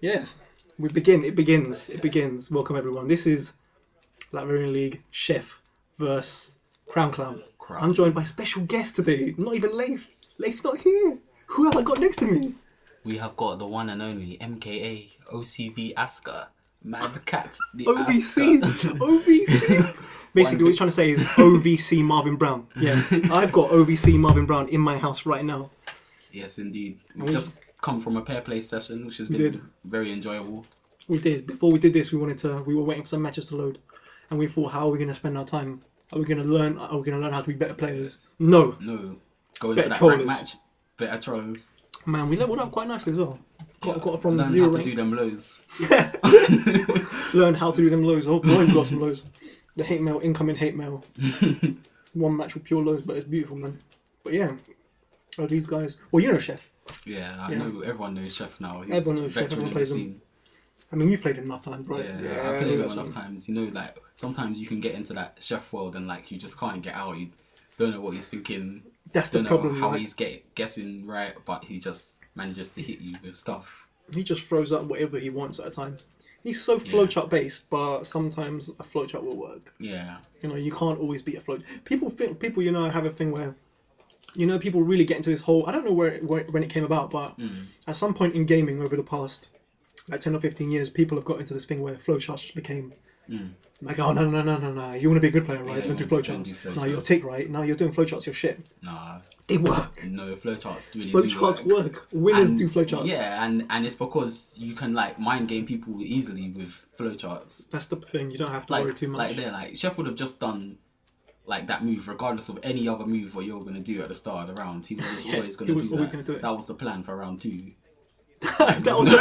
Yeah, we begin. It begins. It begins. Welcome everyone. This is Latvian League Chef versus Crownclown. I'm joined by special guest today. Not even Leif. Leif's not here. Who have I got next to me? We have got the one and only MKA OCV Asker, Mad Cat the OVC. Asker. OVC. Basically, what he's trying to say is OVC Marvin Brown. Yeah, I've got OVC Marvin Brown in my house right now. Yes, indeed. We've just come from a pair play session, which has been very enjoyable. We did. Before we did this, we were waiting for some matches to load, and we thought, how are we going to spend our time? Are we going to learn? Are we going to learn how to be better players? No. Go into that rank match. Better trollers. Man, we leveled up quite nicely as well. Got from learn zero how rank. to do them lows. Learn how to do them lows. Oh boy, we got some lows. The hate mail, incoming hate mail. One match with pure lows, but it's beautiful, man. But yeah, these guys. Well, you know Chef. Yeah, I know. Everyone knows Chef now. He's everyone knows Chef. Everyone plays him. I mean, you've played him enough times, right? Yeah, I played him enough times. You know, like sometimes you can get into that Chef world and like you just can't get out. You don't know what he's thinking. That's the problem. Don't know how he's guessing right, but he just manages to hit you with stuff. He just throws up whatever he wants at a time. He's so flowchart based, but sometimes a flowchart will work. Yeah. You know, you can't always beat a flow. People, you know, have a thing where, you know, people really get into this whole. I don't know when it came about, but at some point in gaming over the past like 10 or 15 years, people have got into this thing where flowcharts just became like, oh no, you want to be a good player, right? Don't do flowcharts. No, you're a tick, right? No, you're doing flowcharts, you're shit. Nah, they work. No, flowcharts really flowcharts do work. Winners do flowcharts. Yeah, and it's because you can like mind game people easily with flowcharts. That's the thing. You don't have to worry too much. Like Chef would have just done like that move regardless of any other move what you're gonna do at the start of the round. He was just always gonna do that. That was the plan for round 2. that was the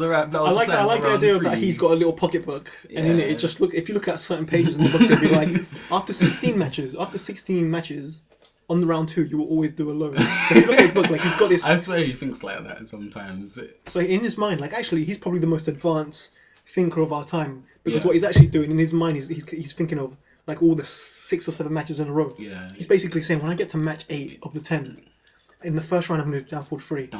I like the idea of that he's got a little pocketbook, and in it just if you look at certain pages in the book, it'll be like after 16 matches on the round 2 you will always do a low. So you look at his book, like he's got this. I swear he thinks like that sometimes. So in his mind, like actually he's probably the most advanced thinker of our time, because what he's actually doing in his mind is he's thinking of like all the 6 or 7 matches in a row. Yeah. He's basically saying, when I get to match 8 of the 10. In the first round, I'm going to do down forward 3.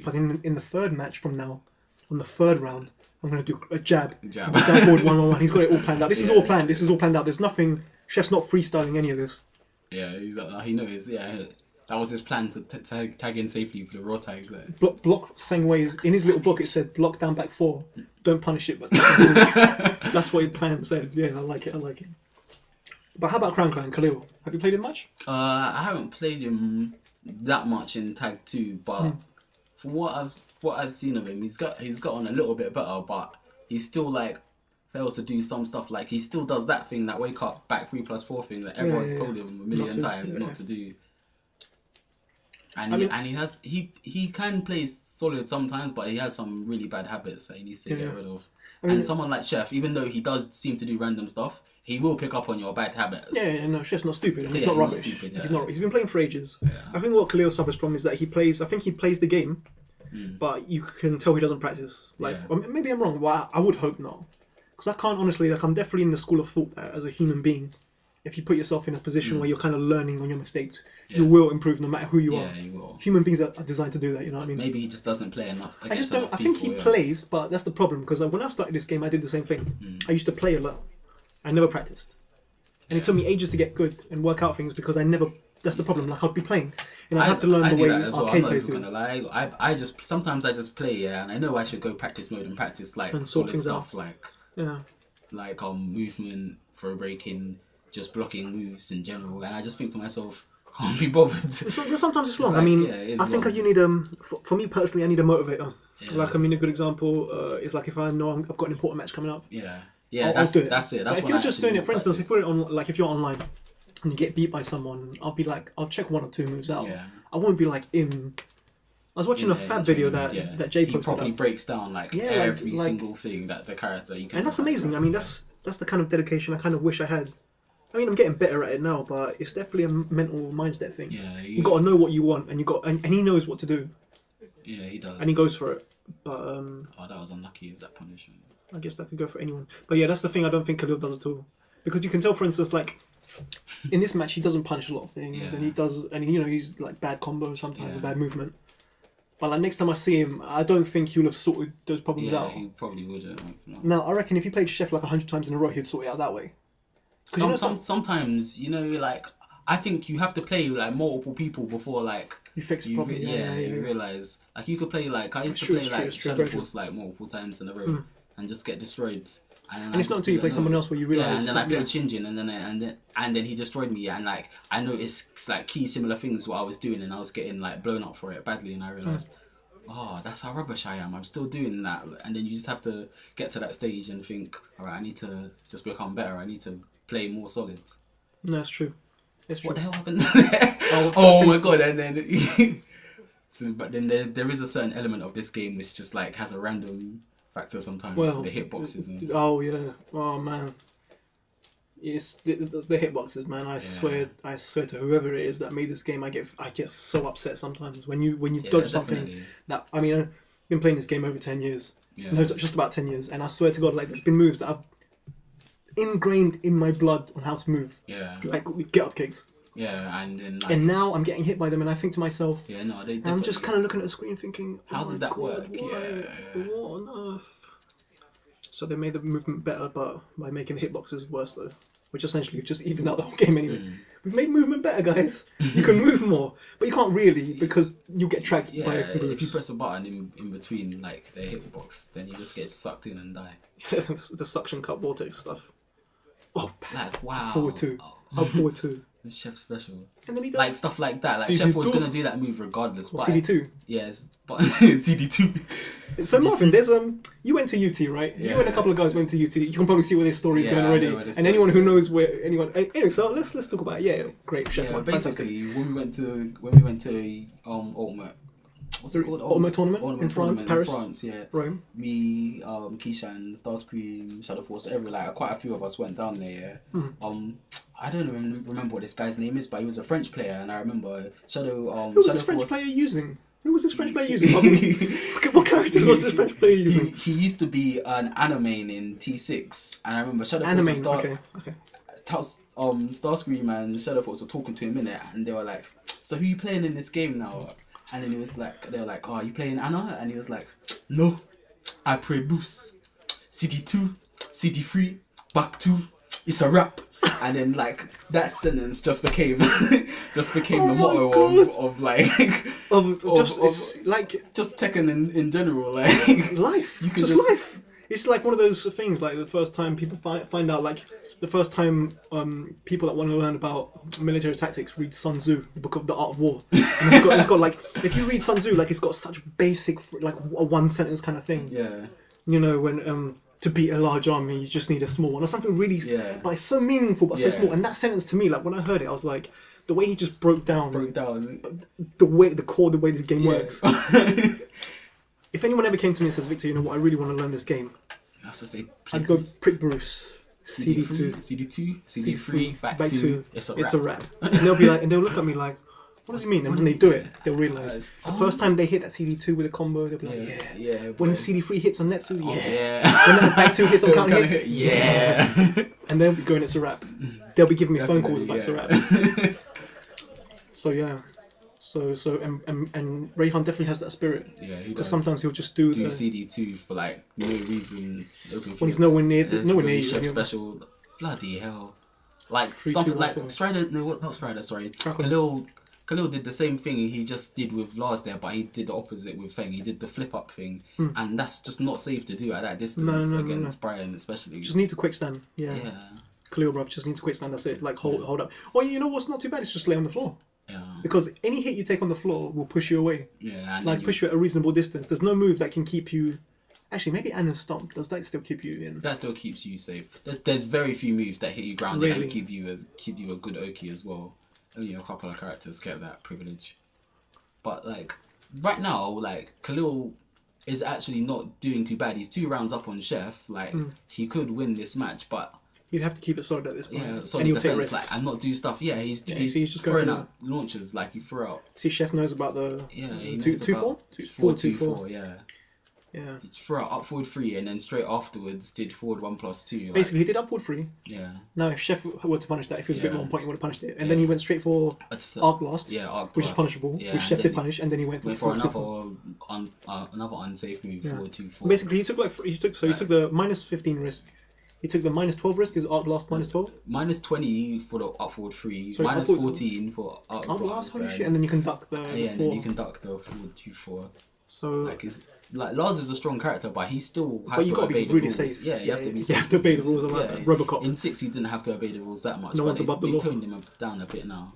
But in the third match from now, on the third round, I'm going to do a jab. Down forward 1-1-1. He's got it all planned out. This is all planned. This is all planned out. There's nothing. Chef's not freestyling any of this. Yeah, he knows. Yeah, that was his plan to tag in safely for the raw tag. There. Block thing ways. In his little book, it said block down back 4. Don't punish it, but that's what his plan said. Yeah, I like it. But how about Crownclown, Khalil? Have you played him much? I haven't played him that much in Tag 2, but from what I've seen of him, he's gotten a little bit better, but he still like fails to do some stuff. Like he still does that thing, that wake up back 3+4 thing that everyone's told him a million times not to do. And he can play solid sometimes, but he has some really bad habits that he needs to get rid of. And someone like Chef, even though he does seem to do random stuff, he will pick up on your bad habits. Yeah, no, Chef's not stupid. He's not rubbish. He's been playing for ages. Yeah. I think what Khalil suffers from is that he plays the game, but you can tell he doesn't practice. Or maybe I'm wrong, but I would hope not. Because I can't honestly, I'm definitely in the school of thought that as a human being, if you put yourself in a position where you're kind of learning on your mistakes, you will improve no matter who you are. You will. Human beings are designed to do that, you know what I mean? Maybe he just doesn't play enough. I think he plays, but that's the problem, because when I started this game, I did the same thing. I used to play a lot. I never practiced. And it took me ages to get good and work out things because I never. That's the problem. Like I'd be playing, and I have to learn the way arcade players do. I sometimes play, and I know I should go practice mode and practice like solid stuff, like movement, throw breaking, just blocking moves in general, and I just think to myself, can't be bothered. Sometimes it's long. Like, I mean, I think you need for me personally, I need a motivator. Yeah. Like I mean, a good example is like if I know I've got an important match coming up. Yeah, that's it. That's if you're just doing it, for instance, if we're on, like if you're online and you get beat by someone, I'll be like, I'll check 1 or 2 moves out. Yeah. I won't be like in. I was watching a Fab video that Jay posted. He probably breaks down like every single thing that the character you can. And that's amazing. I mean, that's the kind of dedication I kind of wish I had. I mean, I'm getting better at it now, but it's definitely a mental mindset thing. Yeah, you got to know what you want, and and he knows what to do. Yeah, he does. And he goes for it. But that was unlucky with that punishment. I guess that could go for anyone. But yeah, that's the thing I don't think Khalil does at all. Because you can tell, for instance, like in this match, he doesn't punish a lot of things, and he does, and you know, he's like bad combos sometimes, bad movement. But like next time I see him, I don't think he'll have sorted those problems out. Yeah, he probably wouldn't. No. Now, I reckon if he played Chef like 100 times in a row, he'd sort it out that way. Sometimes, you know, like, I think you have to play like multiple people before like you fix a problem. You realise. Like you could play like I used to play like Shadow Force like multiple times in a row and just get destroyed. And it's not until you play someone else where you realise. Yeah, and then I played Shinjin, and then he destroyed me, and like I noticed like key similar things what I was doing, and I was getting like blown up for it badly, and I realised, oh, that's how rubbish I am. I'm still doing that, and then you just have to get to that stage and think, all right, I need to just become better. I need to play more solid. No, it's true. It's true. What the hell happened there? Oh my god! And then, but then there is a certain element of this game which just like has a random factor sometimes. The hitboxes and oh yeah, oh man, it's the hitboxes, man. I swear to whoever it is that made this game, I get so upset sometimes when you dodge something that I mean I've been playing this game over 10 years, no, just about 10 years, and I swear to God, like there's been moves that I've ingrained in my blood on how to move. Yeah, like get up kicks. Yeah, and then like, and now I'm getting hit by them, and I think to myself, yeah, no, I'm just kind of looking at the screen thinking, how did that work? What on earth? So they made the movement better, but by making the hitboxes worse though, which essentially just evened out the whole game anyway. We've made movement better, guys. You can move more, but you can't really because you get tracked by moves. If you press a button in between like the hitbox, then you just get sucked in and die. The suction cup vortex stuff. Oh, like, wow. Forward two. Up forward two. Chef special. And then he does like stuff like that. Like Chef was gonna do that move regardless. But CD2. Yes, but CD2. So Marvin, there's you went to UT, right? Yeah. You and a couple of guys went to UT. You can probably see where this story is going already. And anyone who knows where anyway, so let's talk about great Chef. Yeah, basically when we went to Ultimate. What's it called? Ultimate Tournament in France, Paris, Rome. Me, Keishan, Starscream, Shadow Force, quite a few of us went down there. I don't even remember what this guy's name is, but he was a French player, and I remember Shadow. Who was this French player using? What characters was this French player using? He used to be an Animane in T6, and I remember Shadow Force. Okay. Starscream and Shadow Force were talking to him in it, and they were like, "So who are you playing in this game now?" And then he was like, they were like, "Oh, are you playing Anna?" And he was like, "No, I play Boost. CD2, CD3, back 2, it's a wrap." And then like that sentence just became the motto of just Tekken in general, like life. You can just life. It's like one of those things, like the first time people find out, like the first time people that want to learn about military tactics read Sun Tzu, the book of the Art of War. And it's got like, if you read Sun Tzu, like it's got such basic, like a one sentence kind of thing. Yeah. You know, when to beat a large army, you just need a small one, or something really, but it's so meaningful but so small. And that sentence to me, like when I heard it, I was like, the way he just broke down the way this game works. If anyone ever came to me and says, "Victor, you know what? I really want to learn this game," I have to say, I'd go Prick Bruce, CD2, CD3, back 2. It's a wrap. And they'll be like, and they'll look at me like, "What does he mean?" And when they do it, they'll realise the first time they hit that CD2 with a combo, they'll be like, "Yeah." When CD3 hits on Netsu, yeah. When back 2 hits on counter hit, yeah. And they'll be going, "It's a wrap." They'll be giving me phone calls about it's a wrap. So yeah. So and Rayhan definitely has that spirit. Yeah, he because sometimes he'll just do CD2 for like no reason. When he's nowhere near you. Chef special. Bloody hell! Like something like Strider. No, not Strider. Sorry, Khalil did the same thing he just did with Lars there, but he did the opposite with Feng. He did the flip up thing, and that's just not safe to do at that distance against Brian, especially. Just need to quick stand. Yeah. Khalil, bruv, just need to quick stand. That's it. Like hold up. Or you know what's not too bad? It's just lay on the floor. Yeah. Because any hit you take on the floor will push you away. Yeah. Like push you at a reasonable distance. There's no move that can keep you. Actually, maybe Anna's Stomp. Does that still keep you in? That still keeps you safe. There's very few moves that hit you grounded and give you a good Oki as well. Only a couple of characters get that privilege. But like right now, like Khalil is actually not doing too bad. He's 2 rounds up on Chef. Like he could win this match, but he'd have to keep it solid at this point. Yeah, solid defense, like, and not do stuff. Yeah, he's just throwing out launches like he threw out. See, Chef knows about the 2-4? 4-2-4. Yeah. Yeah. He threw out up forward 3 and then straight afterwards did forward 1+2. Basically, he did up forward 3. Yeah. Now, if Chef were to punish that, if he was a bit more on point, he would have punished it. And then he went straight for arc blast, which is punishable, which Chef did punish, and then he went for another unsafe move, forward 2-4. Basically, he took the -15 risk. He took the -12 risk, is arc blast -12? -20 for the up forward 3, -14 for arc blast. Holy shit, and then you can duck the and then you can duck the forward 2-4. So Lars is a strong character, but he still has to obey the rules. Safe. Yeah, you have to be safe. You have to obey the rules of Robocop. In 6, he didn't have to obey the rules that much. No one's above the law. They toned him down a bit now.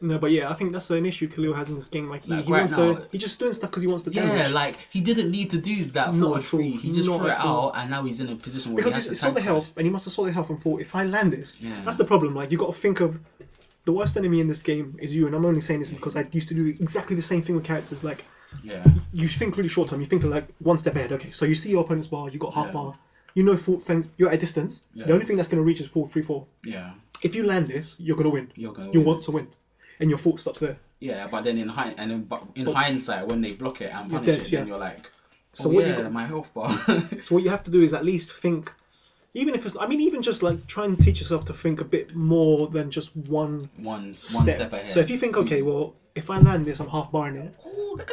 No, but I think that's an issue Khalil has in this game. Like, he's just doing stuff because he wants to damage. Yeah, like, he didn't need to do that forward 3. He just threw it out, and now he's in a position where he has to saw the health, and he must have saw the health and thought, if I land this, that's the problem. Like, you got to think of the worst enemy in this game is you, and I'm only saying this because I used to do exactly the same thing with characters. Like, you think really short term. You think like one step ahead. Okay, so you see your opponent's bar, you got half bar. You know, you're at a distance. The only thing that's going to reach is forward 3-4. Yeah. If you land this, you're going to win. You want to win, and your fault stops there. Yeah, but then in hindsight, when they block it and punish it, then you're like, my health bar. So what you have to do is at least think. Even if it's, even just like try and teach yourself to think a bit more than just one step ahead. So if you think, okay, well, if I land this, I'm half barring it.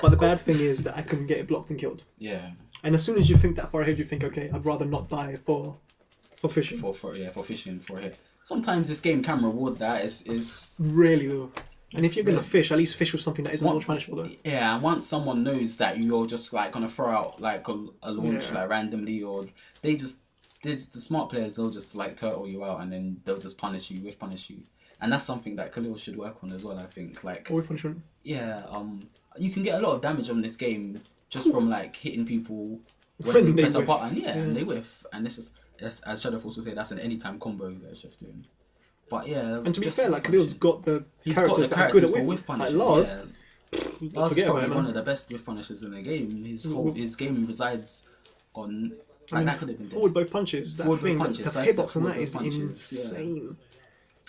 But the bad thing is that I can get it blocked and killed. Yeah. And as soon as you think that far ahead, you think, okay, I'd rather not die for fishing. For fishing for a hit. Sometimes this game can reward that. It's rarely though. And if you're gonna fish, at least fish with something that isn't launch punishable though. Yeah, and once someone knows that you're just like gonna throw out like a launch like randomly, or the smart players, they'll just like turtle you out and then they'll just punish you, and that's something that Khalil should work on as well. I think like with punishment. Yeah, you can get a lot of damage on this game just from like hitting people when you press a button, and they whiff, and this is as Shadow also say, that's an anytime combo that Chef doing. But and to be fair, like Khalil's got the characters that are good at whiff punishing. Like Lars, Lars is probably one of the best whiff punishers in the game. His game resides on. That could have been forward both punches. The hitbox on that is insane.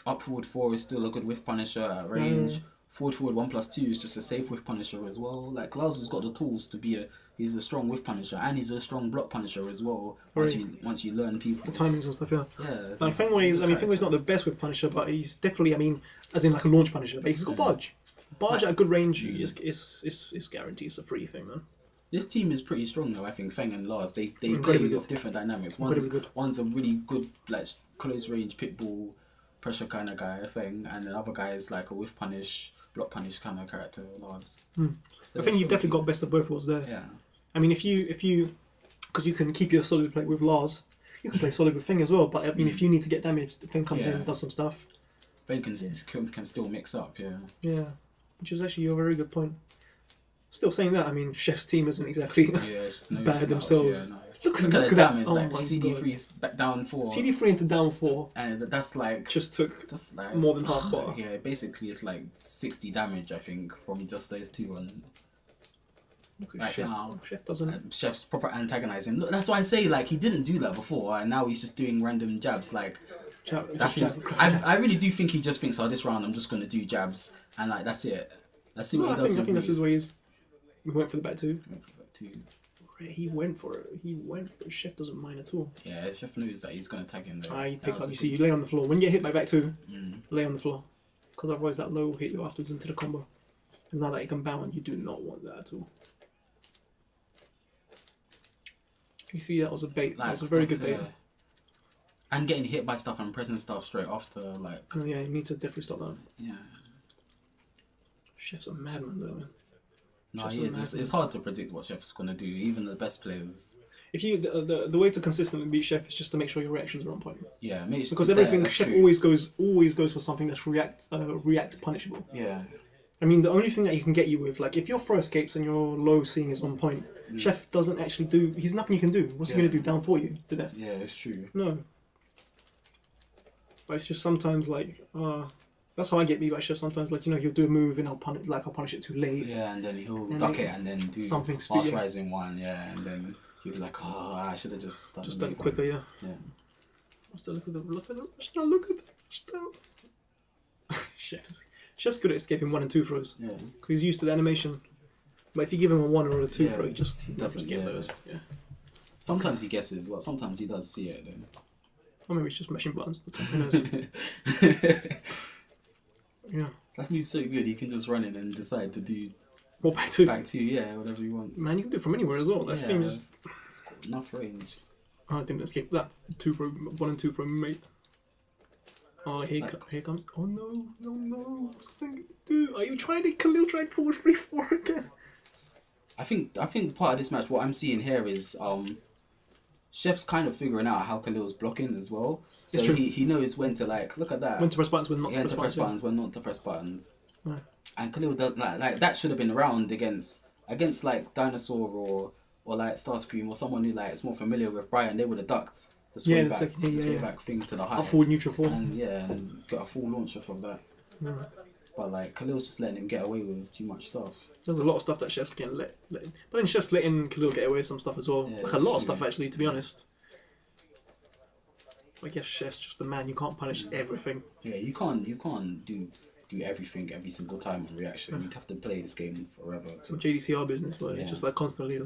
Up forward 4 is still a good whiff punisher at range. Forward 1+2 is just a safe whiff punisher as well. Like Lars has got the tools to be he's a strong whiff punisher and he's a strong block punisher as well. Once you learn people. The timings and stuff, yeah. Like Fengway's not the best whiff punisher, but he's definitely, as in like a launch punisher. But he's got barge. Barge at a good range is guaranteed. It's a free thing, man. This team is pretty strong though. I think Feng and Lars they play off different dynamics. One's a really good like close range pitbull pressure kind of guy, Feng, and the other guy is like a whiff punish, block punish kind of character, Lars. So I think you've definitely got best of both worlds there. Yeah. I mean, if you because you can keep your solid play with Lars, you can play solid with Feng as well. But I mean, if you need to get damaged, Feng comes in and does some stuff. Feng can still mix up, Yeah, which is actually a very good point. Still saying that, I mean, Chef's team isn't exactly bad themselves. Yeah, no. Look at the damage, like CD3's back down 4. CD3 into down 4. And that's like... That's like more than half bar. Yeah, basically it's like 60 damage, I think, from just those two. And look at Chef. Chef doesn't... Chef's proper antagonizing. Look, that's why I say, like, he didn't do that before, and now he's just doing random jabs, like... I really do think he just thinks, this round I'm just going to do jabs, and like, that's it. Let's see what he does. I think that's his ways. He went for the back two. He went for it. Chef doesn't mind at all. Yeah, Chef knows that he's going to tag him there. You pick up. You see, you lay on the floor. When you get hit by back two, lay on the floor. Because otherwise that low will hit you afterwards into the combo. And now that you can bound, you do not want that at all. You see, that was a bait. That was a very good bait. And getting hit by stuff and pressing stuff straight after, like... Oh, yeah, you need to definitely stop that. Yeah. Chef's a madman, though, man. No, he is. It's hard to predict what Chef's gonna do. Even the best players. If you the way to consistently beat Chef is just to make sure your reactions are on point. Yeah, because everything Chef always goes for something that's react punishable. Yeah. I mean, the only thing that he can get you with, like, if your throw escapes and your low seeing is on point, Chef doesn't actually do. He's nothing you can do. What's he gonna do down for you to death? Yeah, it's true. No. But it's just sometimes like. That's how I get beat by Chef sometimes. Like, he'll do a move and I'll punish it too late. Yeah, and then he'll duck it and then do something fast rising one. Yeah, and then you'll be like, I should have just done it quicker. Yeah. Yeah. Look at the Chef's good at escaping 1 and 2 throws. Yeah. Because he's used to the animation. But if you give him a 1 or a 2 throw, he doesn't escape those. Yeah. Sometimes he guesses, but sometimes he does see it. Then. Or maybe it's just mashing buttons. Who knows? Yeah. That move's so good. He can just run in and decide to do. What, back two? Back two, yeah, whatever he wants. Man, you can do it from anywhere as well. That thing just. It's got enough range. Oh, I didn't escape that. 1 and 2 for a mate. Oh, here comes. Oh no! What's the thing? Dude, are you trying to? Khalil tried forward 3-4 again. I think part of this match, what I'm seeing here is Chef's kind of figuring out how Khalil's blocking as well. So he knows when to look at that. When to press buttons, when not to press buttons. When not to press buttons. Right. And Khalil does like that should have been around against like Dinosaur or like Starscream or someone who is more familiar with Brian. They would have ducked the swing back thing to the high. A forward neutral form. And got a full launch off of that. Yeah. But Khalil's just letting him get away with too much stuff. There's a lot of stuff that Chef's getting let in. But then Chef's letting Khalil get away with some stuff as well. Yeah, a lot of stuff actually, to be honest. I guess Chef's just the man. You can't punish everything. Yeah, you can't do everything every single time on reaction. You'd have to play this game forever. Some JDCR business where it's just constantly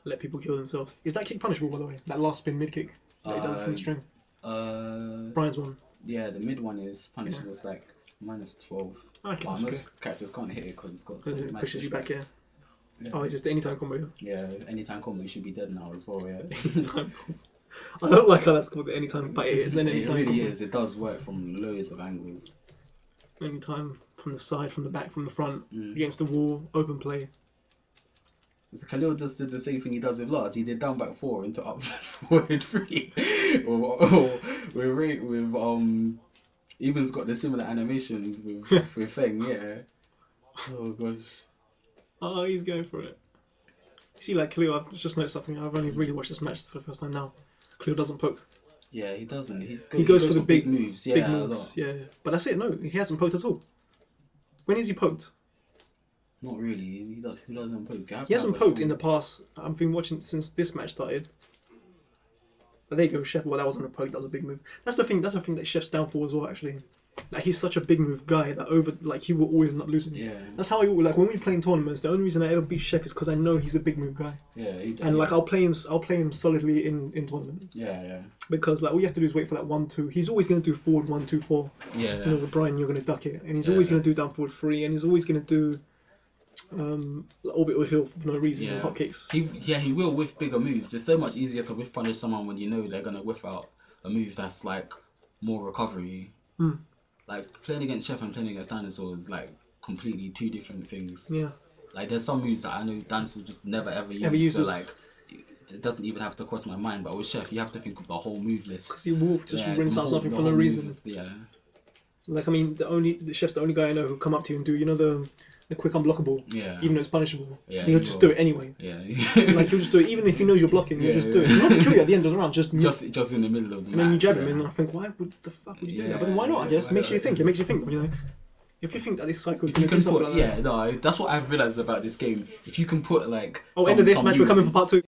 let people kill themselves. Is that kick punishable, by the way? That last spin mid kick that he done from the string. Brian's one. Yeah, the mid one is punishable. It's -12. Okay, most characters can't hit it because it's got some it pushes you back. Yeah. Yeah. Oh, it's just the anytime combo. Yeah, anytime combo should be dead now as well. Yeah. Anytime. I don't like how that's called the anytime, but it is an anytime. It really combo. is. It does work from loads of angles. Anytime from the side, from the back, from the front, against the wall, open play. So Khalil just did the same thing he does with Lars. He did down back 4 into up forward 3. or with Even's got the similar animations with Feng. Yeah. Oh gosh. Oh, he's going for it. You see, Khalil, I've just noticed something. I've only really watched this match for the first time now. Khalil doesn't poke. Yeah, he doesn't. He goes for the big moves. Yeah, big moves. Yeah, but that's it. No, he hasn't poked at all. When is he poked? Not really. He doesn't poke. He hasn't poked in the past. I've been watching since this match started. But there you go, Chef. Well, that wasn't a poke. That was a big move. That's the thing that Chef's down for as well. Actually, he's such a big move guy that he will always not lose. Yeah. That's how when we play in tournaments. The only reason I ever beat Chef is because I know he's a big move guy. Yeah. And I'll play him solidly in tournament. Yeah. Because all you have to do is wait for that 1-2. He's always going to do forward 1-2-4. Yeah. With Brian, you're going to duck it, and he's always going to do down forward 3, and he's always going to do orbital hill for no reason. Hot kicks. He will whiff bigger moves. It's so much easier to whiff punish someone when you know they're gonna whiff out a move that's more recovery. Playing against Chef and playing against Dinosaur is completely two different things. Yeah. There's some moves that I know Dinosaur just never ever uses. So it doesn't even have to cross my mind. But with Chef, you have to think of the whole move list. Because he will just rinse out something for no reason. Yeah. The Chef's the only guy I know who come up to you and do the quick unblockable, even though it's punishable. Yeah, he'll just do it anyway. Yeah. He'll just do it, even if he knows you're blocking, he'll just do it. Not to kill you at the end of the round, just in the middle of the match. And then you jab him, and I think, why would the fuck would you do that? But then why not, I guess? It makes you think, If you think that this cycle is going to do something like that. That's what I've realised about this game. If you can put end of this match, we're coming for part 2.